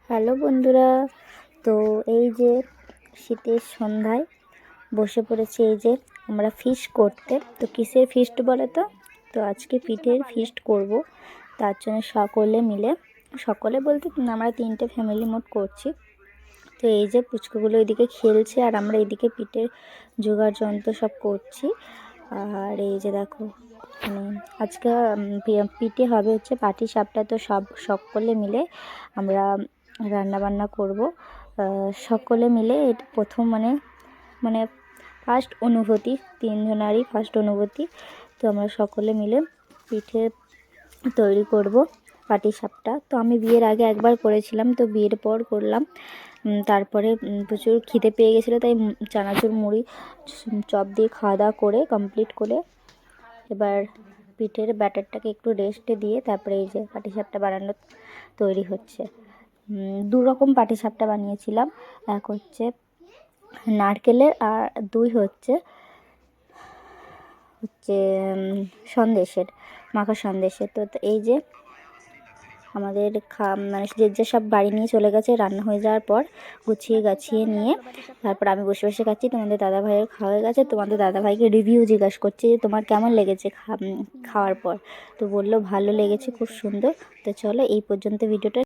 Hello বন্ধুরা, তো এই যে শীতের সন্ধ্যায় বসে পড়েছি এই যে আমরা ফিস্ট করতে। তো কিসের ফিস্ট বলে তো? তো আজকে পিঠের ফিস্ট করব। তার জন্য সকলে বলতে আমরা 3টে ফ্যামিলি মোট করছি। তো এই যে পুচকুগুলো এদিকে খেলছে আর আমরা এদিকে পিঠের জোগাড় যন্ত্র সব করছি। আর এই যে দেখো, আজকে পিঠে হবে হচ্ছে পাটিসাপটা। তো সকলে মিলে আমরা রান্না বান্না করব। সকলে মিলে এটা প্রথম মানে ফার্স্ট অনুভূতি, 3জনারই ফার্স্ট অনুভূতি। তো আমরা সকলে মিলে পিঠে তৈরি করব পাটিসাপটা। তো আমি বিয়ের আগে একবার করেছিলাম, তো বিয়ের পর করলাম। তারপরে প্রচুর খিদে পেয়ে গেছিলো, তাই চানাচুর মুড়ি চপ দিয়ে খাওয়া দাওয়া করে কমপ্লিট করে এবার পিঠের ব্যাটারটাকে একটু রেস্টে দিয়ে তারপরে এই যে পাটিসাপটা বানানো তৈরি হচ্ছে। 2 রকম পাটিসাপটা বানিয়েছিলাম, এক হচ্ছে নারকেলের আর 2 হচ্ছে সন্দেশের, মাখা সন্দেশের। তো এই যে আমাদের যে সব বাড়ি নিয়ে চলে গেছে রান্না হয়ে যাওয়ার পর, গুছিয়ে গাছিয়ে নিয়ে তারপর আমি বসে বসে খাচ্ছি। তোমাদের দাদাভাইয়ের খাওয়া হয়ে গেছে। তোমাদের দাদাভাইকে রিভিউ জিজ্ঞাসা করছি যে তোমার কেমন লেগেছে খাওয়ার পর। তো বললো ভালো লেগেছে, খুব সুন্দর। তো চলো এই পর্যন্ত ভিডিওটা।